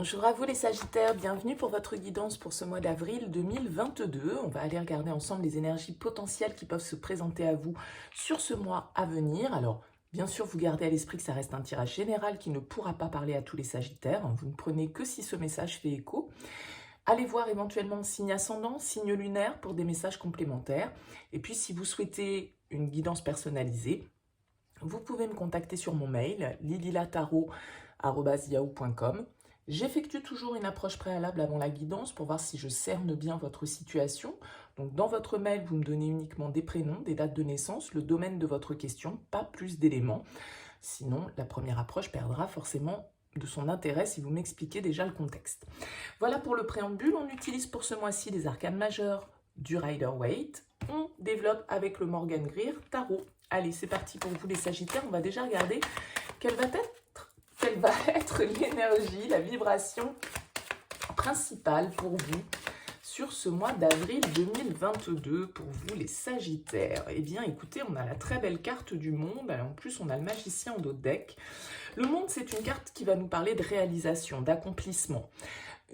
Bonjour à vous les Sagittaires, bienvenue pour votre guidance pour ce mois d'avril 2022. On va aller regarder ensemble les énergies potentielles qui peuvent se présenter à vous sur ce mois à venir. Alors, bien sûr, vous gardez à l'esprit que ça reste un tirage général qui ne pourra pas parler à tous les Sagittaires. Vous ne prenez que si ce message fait écho. Allez voir éventuellement signe ascendant, signe lunaire pour des messages complémentaires. Et puis, si vous souhaitez une guidance personnalisée, vous pouvez me contacter sur mon mail, lilylataro@yahoo.com. J'effectue toujours une approche préalable avant la guidance pour voir si je cerne bien votre situation. Donc dans votre mail, vous me donnez uniquement des prénoms, des dates de naissance, le domaine de votre question, pas plus d'éléments. Sinon, la première approche perdra forcément de son intérêt si vous m'expliquez déjà le contexte. Voilà pour le préambule. On utilise pour ce mois-ci les arcanes majeurs du Rider-Waite. On développe avec le Morgan Greer Tarot. Allez, c'est parti pour vous les Sagittaires. On va déjà regarder quelle va être l'énergie, la vibration principale pour vous sur ce mois d'avril 2022 pour vous les Sagittaires. Eh bien, écoutez, on a la très belle carte du monde. Alors, en plus, on a le magicien en dos de deck. Le monde, c'est une carte qui va nous parler de réalisation, d'accomplissement.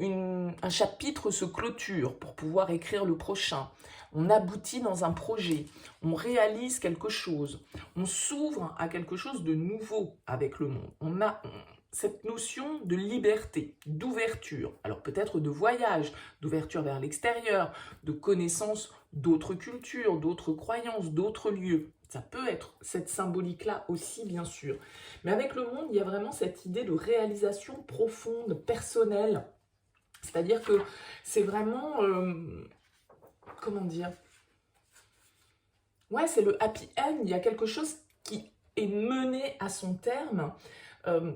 Un chapitre se clôture pour pouvoir écrire le prochain. On aboutit dans un projet, on réalise quelque chose, on s'ouvre à quelque chose de nouveau avec le monde. On a cette notion de liberté, d'ouverture, alors peut-être de voyage, d'ouverture vers l'extérieur, de connaissance d'autres cultures, d'autres croyances, d'autres lieux. Ça peut être cette symbolique-là aussi, bien sûr. Mais avec le monde, il y a vraiment cette idée de réalisation profonde, personnelle. C'est-à-dire que c'est vraiment... comment dire? Ouais, c'est le happy end. Il y a quelque chose qui est mené à son terme.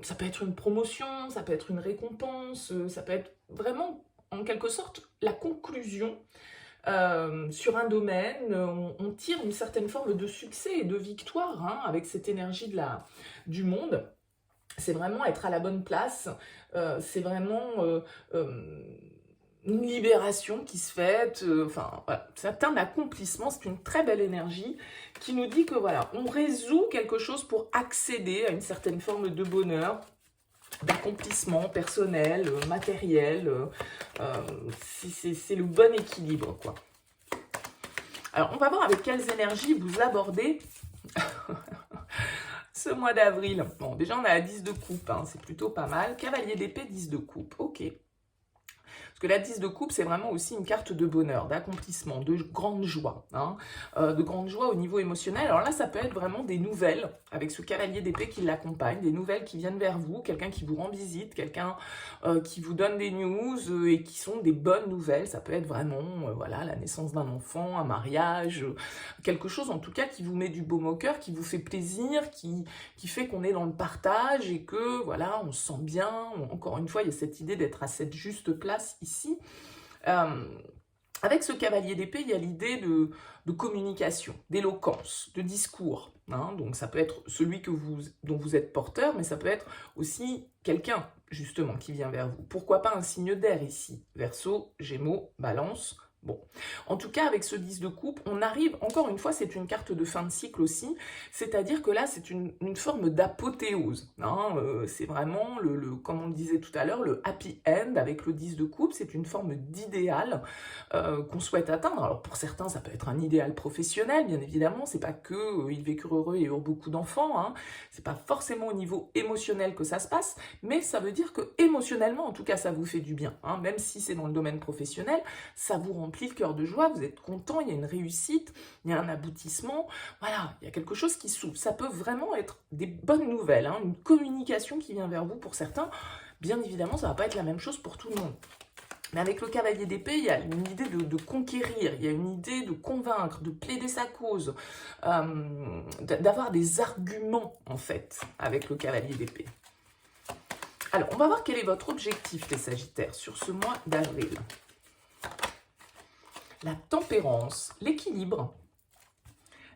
Ça peut être une promotion, ça peut être une récompense, ça peut être vraiment, en quelque sorte, la conclusion sur un domaine. On tire une certaine forme de succès et de victoire avec cette énergie du monde. C'est vraiment être à la bonne place. C'est vraiment... une libération qui se fait, voilà, c'est un accomplissement, c'est une très belle énergie qui nous dit que voilà, on résout quelque chose pour accéder à une certaine forme de bonheur, d'accomplissement personnel, matériel, c'est le bon équilibre, quoi. Alors, on va voir avec quelles énergies vous abordez ce mois d'avril. Bon, déjà, on a la 10 de coupe, c'est plutôt pas mal. Cavalier d'épée, 10 de coupe, ok. Parce que la 10 de coupe, c'est vraiment aussi une carte de bonheur, d'accomplissement, de grande joie. De grande joie au niveau émotionnel. Alors là, ça peut être vraiment des nouvelles, avec ce cavalier d'épée qui l'accompagne, des nouvelles qui viennent vers vous, quelqu'un qui vous rend visite, quelqu'un qui vous donne des news et qui sont des bonnes nouvelles. Ça peut être vraiment voilà, la naissance d'un enfant, un mariage, quelque chose en tout cas qui vous met du baume au cœur, qui vous fait plaisir, qui fait qu'on est dans le partage et que voilà, on se sent bien. Encore une fois, il y a cette idée d'être à cette juste place ici. Avec ce cavalier d'épée, il y a l'idée de communication, d'éloquence, de discours. Donc ça peut être celui dont vous êtes porteur, mais ça peut être aussi quelqu'un, justement, qui vient vers vous. Pourquoi pas un signe d'air ici? Verseau, Gémeaux, Balance. Bon, en tout cas, avec ce 10 de coupe, on arrive, encore une fois, c'est une carte de fin de cycle aussi, c'est-à-dire que là, c'est une forme d'apothéose. C'est vraiment, comme on le disait tout à l'heure, le happy end avec le 10 de coupe, c'est une forme d'idéal qu'on souhaite atteindre. Alors pour certains, ça peut être un idéal professionnel, bien évidemment, c'est pas que ils vécurent heureux et eurent beaucoup d'enfants, c'est pas forcément au niveau émotionnel que ça se passe, mais ça veut dire que émotionnellement, en tout cas, ça vous fait du bien, même si c'est dans le domaine professionnel, ça vous remplit le cœur de joie, vous êtes content, il y a une réussite, il y a un aboutissement, voilà, il y a quelque chose qui s'ouvre. Ça peut vraiment être des bonnes nouvelles, une communication qui vient vers vous pour certains. Bien évidemment, ça ne va pas être la même chose pour tout le monde. Mais avec le cavalier d'épée, il y a une idée de conquérir, il y a une idée de convaincre, de plaider sa cause, d'avoir des arguments, en fait, avec le cavalier d'épée. Alors, on va voir quel est votre objectif, les Sagittaires, sur ce mois d'avril. La tempérance, l'équilibre.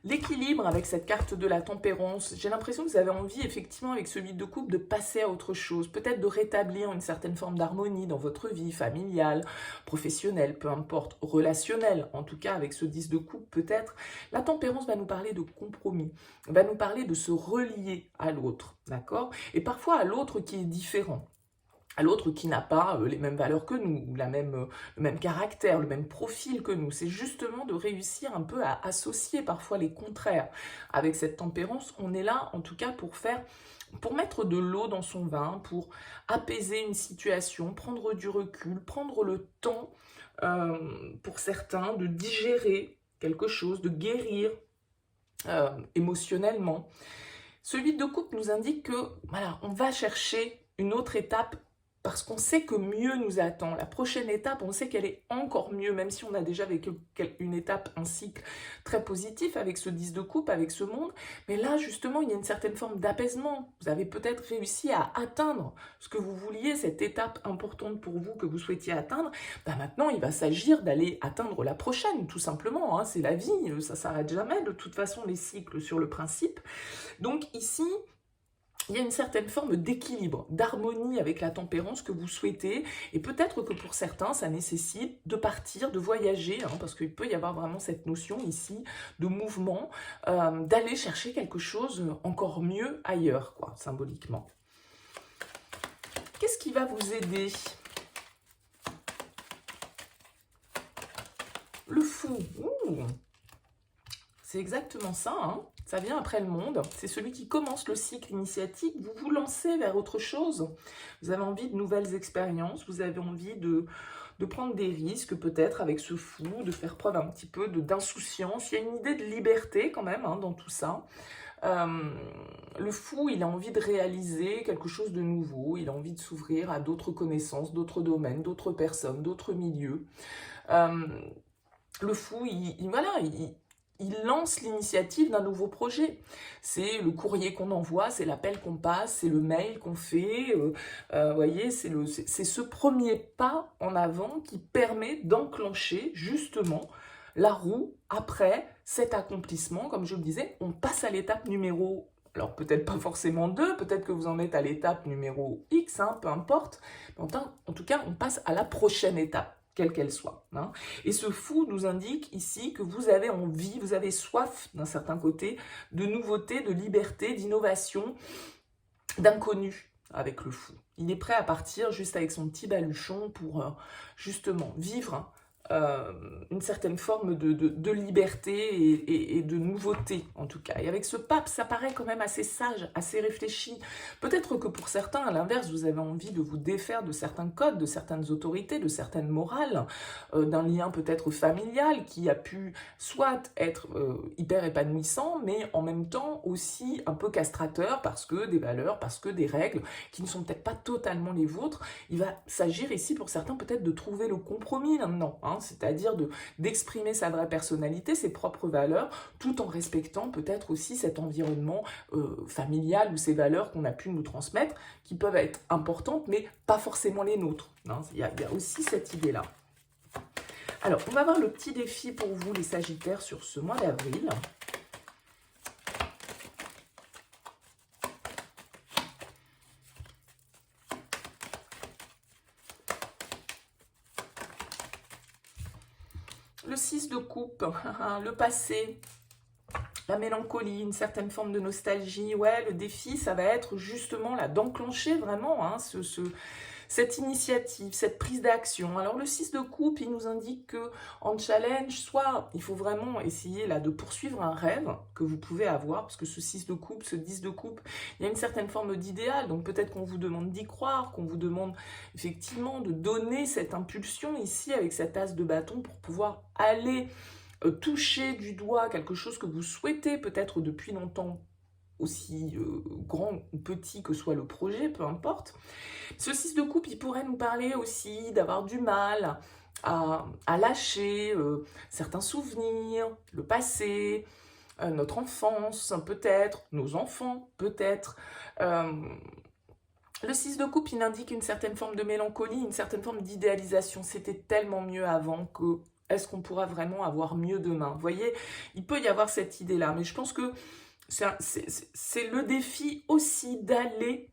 L'équilibre avec cette carte de la tempérance, j'ai l'impression que vous avez envie, effectivement, avec ce 8 de coupe, de passer à autre chose, peut-être de rétablir une certaine forme d'harmonie dans votre vie familiale, professionnelle, peu importe, relationnelle, en tout cas avec ce 10 de coupe peut-être. La tempérance va nous parler de compromis, va nous parler de se relier à l'autre, d'accord? Et parfois à l'autre qui est différent. à l'autre qui n'a pas les mêmes valeurs que nous, ou le même caractère, le même profil que nous. C'est justement de réussir un peu à associer parfois les contraires. Avec cette tempérance, on est là en tout cas pour mettre de l'eau dans son vin, pour apaiser une situation, prendre du recul, prendre le temps pour certains de digérer quelque chose, de guérir émotionnellement. Ce 8 de coupe nous indique que voilà, on va chercher une autre étape parce qu'on sait que mieux nous attend. La prochaine étape, on sait qu'elle est encore mieux, même si on a déjà vécu une étape, un cycle très positif avec ce 10 de coupe, avec ce monde. Mais là, justement, il y a une certaine forme d'apaisement. Vous avez peut-être réussi à atteindre ce que vous vouliez, cette étape importante pour vous que vous souhaitiez atteindre. Ben maintenant, il va s'agir d'aller atteindre la prochaine, tout simplement. Hein. C'est la vie, ça ne s'arrête jamais. De toute façon, les cycles sur le principe. Donc ici, il y a une certaine forme d'équilibre, d'harmonie avec la tempérance que vous souhaitez, et peut-être que pour certains, ça nécessite de partir, de voyager, hein, parce qu'il peut y avoir vraiment cette notion ici de mouvement, d'aller chercher quelque chose encore mieux ailleurs, quoi, symboliquement. Qu'est-ce qui va vous aider? Le fou. Ouh. C'est exactement ça, hein. Ça vient après le monde. C'est celui qui commence le cycle initiatique. Vous vous lancez vers autre chose. Vous avez envie de nouvelles expériences. Vous avez envie de prendre des risques, peut-être, avec ce fou, de faire preuve un petit peu d'insouciance. Il y a une idée de liberté, quand même, hein, dans tout ça. Le fou, il a envie de réaliser quelque chose de nouveau. Il a envie de s'ouvrir à d'autres connaissances, d'autres domaines, d'autres personnes, d'autres milieux. Le fou, il lance l'initiative d'un nouveau projet. C'est le courrier qu'on envoie, c'est l'appel qu'on passe, c'est le mail qu'on fait. Voyez, c'est ce premier pas en avant qui permet d'enclencher justement la roue après cet accomplissement. Comme je le disais, on passe à l'étape numéro, alors peut-être pas forcément 2, peut-être que vous en êtes à l'étape numéro X, hein, peu importe. Mais en tout cas, on passe à la prochaine étape, quelle qu'elle soit. Hein. Et ce fou nous indique ici que vous avez envie, vous avez soif d'un certain côté de nouveauté, de liberté, d'innovation, d'inconnu avec le fou. Il est prêt à partir juste avec son petit baluchon pour justement vivre une certaine forme de liberté et de nouveauté, en tout cas. Et avec ce pape, ça paraît quand même assez sage, assez réfléchi. Peut-être que pour certains, à l'inverse, vous avez envie de vous défaire de certains codes, de certaines autorités, de certaines morales, d'un lien peut-être familial qui a pu soit être hyper épanouissant, mais en même temps aussi un peu castrateur parce que des valeurs, parce que des règles qui ne sont peut-être pas totalement les vôtres. Il va s'agir ici pour certains peut-être de trouver le compromis maintenant, hein, c'est-à-dire d'exprimer sa vraie personnalité, ses propres valeurs, tout en respectant peut-être aussi cet environnement familial ou ces valeurs qu'on a pu nous transmettre, qui peuvent être importantes, mais pas forcément les nôtres. Hein. Il y a aussi cette idée-là. Alors, on va voir le petit défi pour vous, les Sagittaires, sur ce mois d'avril. Le 6 de coupe, le passé, la mélancolie, une certaine forme de nostalgie. Ouais, le défi, ça va être justement là d'enclencher vraiment hein, cette initiative, cette prise d'action. Alors le 6 de coupe, il nous indique que en challenge, soit il faut vraiment essayer là de poursuivre un rêve que vous pouvez avoir, parce que ce 6 de coupe, ce 10 de coupe, il y a une certaine forme d'idéal, donc peut-être qu'on vous demande d'y croire, qu'on vous demande effectivement de donner cette impulsion ici avec cet as de bâton pour pouvoir aller toucher du doigt quelque chose que vous souhaitez peut-être depuis longtemps, aussi grand ou petit que soit le projet, peu importe. Ce 6 de coupe, il pourrait nous parler aussi d'avoir du mal à lâcher certains souvenirs, le passé, notre enfance peut-être, nos enfants peut-être. Le 6 de coupe, il indique une certaine forme de mélancolie, une certaine forme d'idéalisation. C'était tellement mieux avant que est-ce qu'on pourra vraiment avoir mieux demain? Vous voyez, il peut y avoir cette idée-là, mais je pense que c'est le défi aussi d'aller,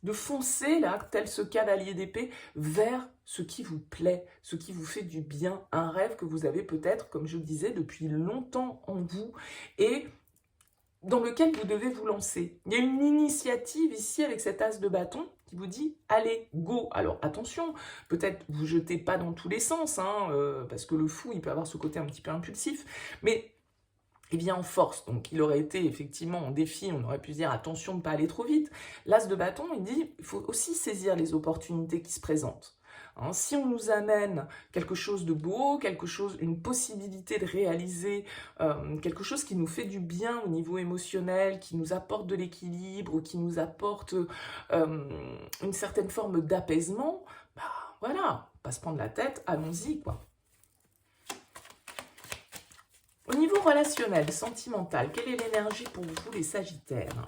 de foncer là, tel ce cavalier d'épée, vers ce qui vous plaît, ce qui vous fait du bien, un rêve que vous avez peut-être, comme je disais, depuis longtemps en vous, et dans lequel vous devez vous lancer. Il y a une initiative ici avec cet as de bâton qui vous dit « allez, go ». Alors attention, peut-être vous jetez pas dans tous les sens, hein, parce que le fou, il peut avoir ce côté un petit peu impulsif, mais il vient en force. Donc il aurait été effectivement en défi, on aurait pu se dire « attention de ne pas aller trop vite ». L'As de bâton, il dit « il faut aussi saisir les opportunités qui se présentent ». Hein, si on nous amène quelque chose de beau, quelque chose, une possibilité de réaliser quelque chose qui nous fait du bien au niveau émotionnel, qui nous apporte de l'équilibre, qui nous apporte une certaine forme d'apaisement, bah voilà, pas se prendre la tête, allons-y quoi. Au niveau relationnel, sentimental, quelle est l'énergie pour vous les Sagittaires ?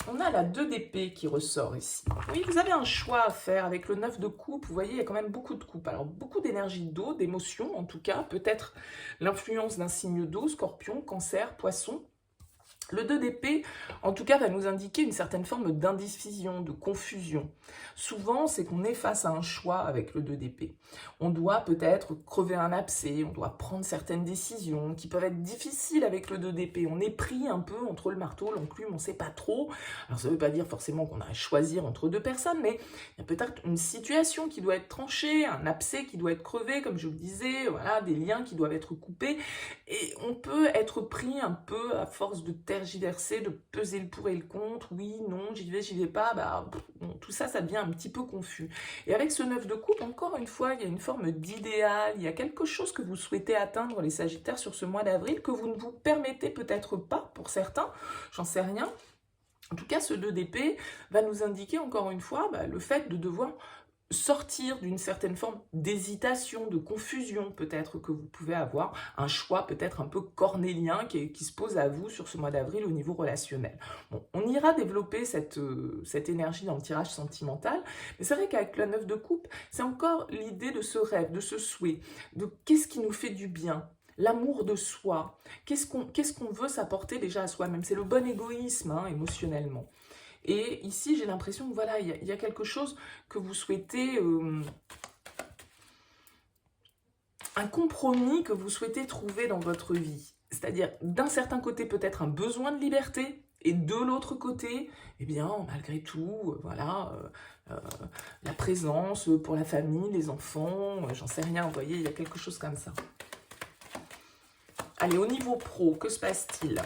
On a la 2 d'épée qui ressort ici. Oui, vous avez un choix à faire avec le 9 de coupe. Vous voyez, il y a quand même beaucoup de coupes. Alors, beaucoup d'énergie d'eau, d'émotion en tout cas. Peut-être l'influence d'un signe d'eau, scorpion, cancer, poisson. Le 2 d'épée, en tout cas, va nous indiquer une certaine forme d'indécision, de confusion. Souvent, c'est qu'on est face à un choix avec le 2 d'épée. On doit peut-être crever un abcès, on doit prendre certaines décisions qui peuvent être difficiles avec le 2 d'épée. On est pris un peu entre le marteau, l'enclume, on ne sait pas trop. Alors, ça ne veut pas dire forcément qu'on a à choisir entre deux personnes, mais il y a peut-être une situation qui doit être tranchée, un abcès qui doit être crevé, comme je vous le disais, voilà, des liens qui doivent être coupés. Et on peut être pris un peu à force de tergiverser, de peser le pour et le contre, oui, non, j'y vais pas, bah, bon, tout ça, ça devient un petit peu confus. Et avec ce 9 de coupe, encore une fois, il y a une forme d'idéal, il y a quelque chose que vous souhaitez atteindre, les Sagittaires, sur ce mois d'avril, que vous ne vous permettez peut-être pas, pour certains, j'en sais rien. En tout cas, ce 2 d'épée va nous indiquer, encore une fois, bah, le fait de devoir sortir d'une certaine forme d'hésitation, de confusion peut-être que vous pouvez avoir, un choix peut-être un peu cornélien qui se pose à vous sur ce mois d'avril au niveau relationnel. Bon, on ira développer cette énergie dans le tirage sentimental, mais c'est vrai qu'avec la 9 de coupe, c'est encore l'idée de ce rêve, de ce souhait, de qu'est-ce qui nous fait du bien, l'amour de soi, qu'est-ce qu'on veut s'apporter déjà à soi-même, c'est le bon égoïsme hein, émotionnellement. Et ici, j'ai l'impression que voilà, il y a quelque chose que vous souhaitez, un compromis que vous souhaitez trouver dans votre vie. C'est-à-dire, d'un certain côté, peut-être un besoin de liberté, et de l'autre côté, eh bien, malgré tout, voilà, la présence pour la famille, les enfants, j'en sais rien, vous voyez, il y a quelque chose comme ça. Allez, au niveau pro, que se passe-t-il ?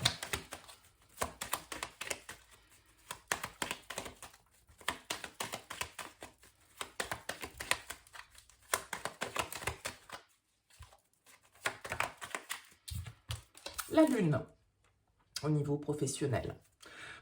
La lune, au niveau professionnel.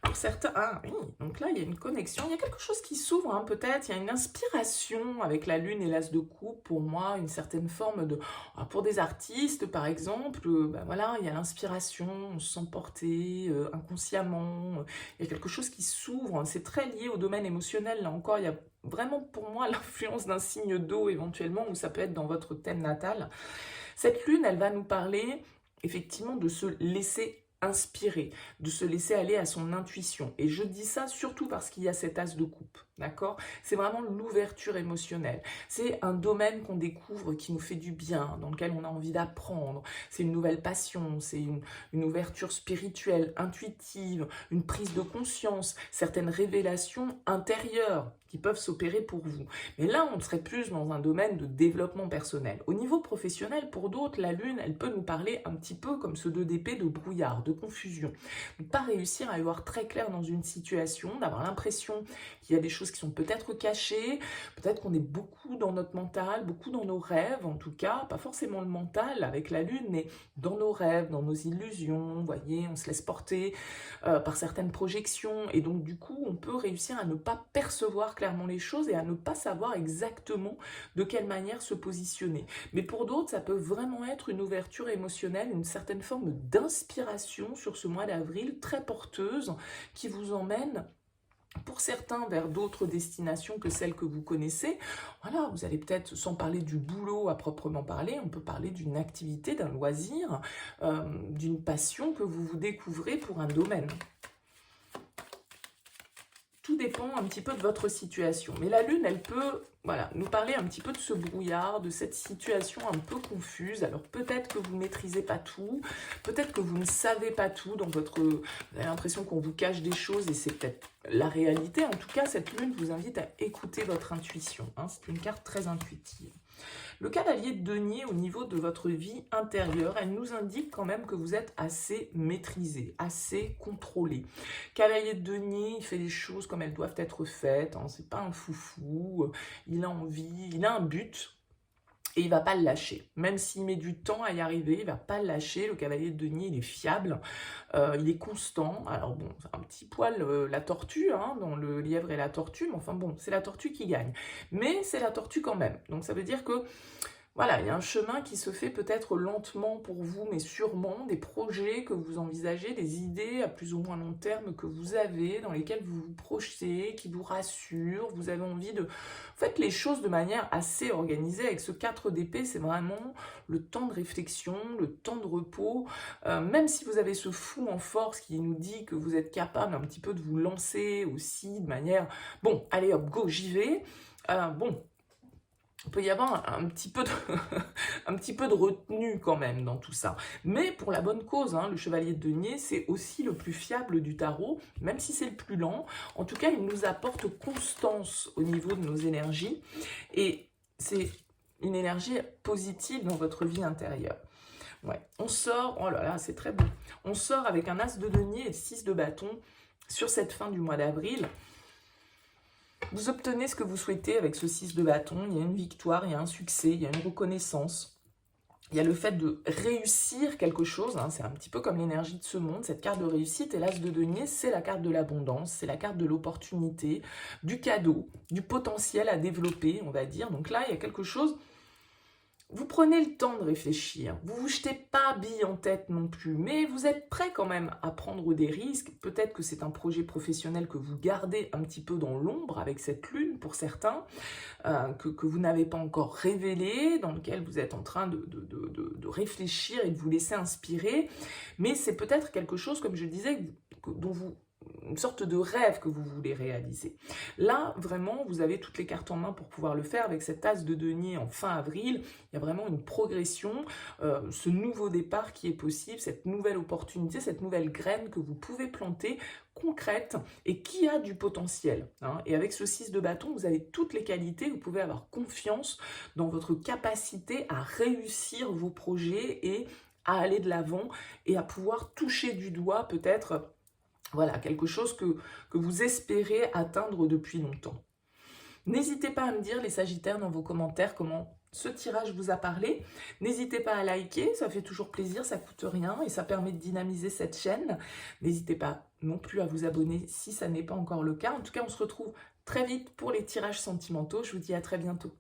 Pour certains, ah oui, donc là, il y a une connexion, il y a quelque chose qui s'ouvre, hein, peut-être, il y a une inspiration avec la lune et l'as de coupe, pour moi, une certaine forme de... pour des artistes, par exemple, ben voilà, il y a l'inspiration, on se sent porté inconsciemment, il y a quelque chose qui s'ouvre, hein, c'est très lié au domaine émotionnel, là encore, il y a vraiment, pour moi, l'influence d'un signe d'eau, éventuellement, ou ça peut être dans votre thème natal. Cette lune, elle va nous parler effectivement de se laisser inspirer, de se laisser aller à son intuition. Et je dis ça surtout parce qu'il y a cet as de coupe, d'accord? C'est vraiment l'ouverture émotionnelle. C'est un domaine qu'on découvre qui nous fait du bien, dans lequel on a envie d'apprendre. C'est une nouvelle passion, c'est une ouverture spirituelle, intuitive, une prise de conscience, certaines révélations intérieures qui peuvent s'opérer pour vous. Mais là, on serait plus dans un domaine de développement personnel. Au niveau professionnel, pour d'autres, la lune, elle peut nous parler un petit peu comme ce 2 d'épée de brouillard, de confusion. Ne pas réussir à y voir très clair dans une situation, d'avoir l'impression qu'il y a des choses qui sont peut-être cachées, peut-être qu'on est beaucoup dans notre mental, beaucoup dans nos rêves, en tout cas, pas forcément le mental avec la lune, mais dans nos rêves, dans nos illusions, vous voyez, on se laisse porter par certaines projections, et donc du coup, on peut réussir à ne pas percevoir clairement les choses et à ne pas savoir exactement de quelle manière se positionner. Mais pour d'autres, ça peut vraiment être une ouverture émotionnelle, une certaine forme d'inspiration sur ce mois d'avril, très porteuse, qui vous emmène pour certains vers d'autres destinations que celles que vous connaissez. Voilà, vous allez peut-être, sans parler du boulot à proprement parler, on peut parler d'une activité, d'un loisir, d'une passion que vous vous découvrez pour un domaine. tout dépend un petit peu de votre situation. Mais la Lune, elle peut, voilà, nous parler un petit peu de ce brouillard, de cette situation un peu confuse. Alors peut-être que vous ne maîtrisez pas tout, peut-être que vous ne savez pas tout dans votre... Vous avez l'impression qu'on vous cache des choses et c'est peut-être la réalité. En tout cas, cette Lune vous invite à écouter votre intuition. Hein. C'est une carte très intuitive. Le cavalier de denier, au niveau de votre vie intérieure, elle nous indique quand même que vous êtes assez maîtrisé, assez contrôlé. Cavalier de denier, il fait les choses comme elles doivent être faites, hein, c'est pas un foufou, il a envie, il a un but. Et il ne va pas le lâcher. Même s'il met du temps à y arriver, il ne va pas le lâcher. Le cavalier de denier, il est fiable, il est constant. Alors bon, c'est un petit poil la tortue, hein, dans le lièvre et la tortue, mais enfin bon, c'est la tortue qui gagne. Mais c'est la tortue quand même. Donc ça veut dire que voilà, il y a un chemin qui se fait peut-être lentement pour vous, mais sûrement, des projets que vous envisagez, des idées à plus ou moins long terme que vous avez, dans lesquelles vous vous projetez, qui vous rassurent, vous avez envie de... Faites les choses de manière assez organisée. Avec ce 4 d'épée, c'est vraiment le temps de réflexion, le temps de repos. Même si vous avez ce fou en force qui nous dit que vous êtes capable un petit peu de vous lancer aussi de manière... Bon, allez hop, go, j'y vais. Bon... Il peut y avoir un petit peu de retenue quand même dans tout ça. Mais pour la bonne cause, hein, le chevalier de denier, c'est aussi le plus fiable du tarot, même si c'est le plus lent. En tout cas, il nous apporte constance au niveau de nos énergies. Et c'est une énergie positive dans votre vie intérieure. Ouais. On sort, oh là là, c'est très beau. On sort avec un as de denier et 6 de bâton sur cette fin du mois d'avril. Vous obtenez ce que vous souhaitez avec ce 6 de bâton. Il y a une victoire, il y a un succès, il y a une reconnaissance. Il y a le fait de réussir quelque chose. Hein, c'est un petit peu comme l'énergie de ce monde, cette carte de réussite. Et l'as de denier, c'est la carte de l'abondance, c'est la carte de l'opportunité, du cadeau, du potentiel à développer, on va dire. Donc là, il y a quelque chose... Vous prenez le temps de réfléchir, vous ne vous jetez pas bille en tête non plus, mais vous êtes prêt quand même à prendre des risques. Peut-être que c'est un projet professionnel que vous gardez un petit peu dans l'ombre avec cette lune pour certains, que vous n'avez pas encore révélé, dans lequel vous êtes en train de réfléchir et de vous laisser inspirer. Mais c'est peut-être quelque chose, comme je disais, dont une sorte de rêve que vous voulez réaliser. Là, vraiment, vous avez toutes les cartes en main pour pouvoir le faire avec cet as de denier en fin avril. Il y a vraiment une progression, ce nouveau départ qui est possible, cette nouvelle opportunité, cette nouvelle graine que vous pouvez planter concrète et qui a du potentiel. Hein. Et avec ce 6 de bâton, vous avez toutes les qualités, vous pouvez avoir confiance dans votre capacité à réussir vos projets et à aller de l'avant et à pouvoir toucher du doigt peut-être... Voilà, quelque chose que vous espérez atteindre depuis longtemps. N'hésitez pas à me dire, les Sagittaires, dans vos commentaires, comment ce tirage vous a parlé. N'hésitez pas à liker, ça fait toujours plaisir, ça coûte rien et ça permet de dynamiser cette chaîne. N'hésitez pas non plus à vous abonner si ça n'est pas encore le cas. En tout cas, on se retrouve très vite pour les tirages sentimentaux. Je vous dis à très bientôt.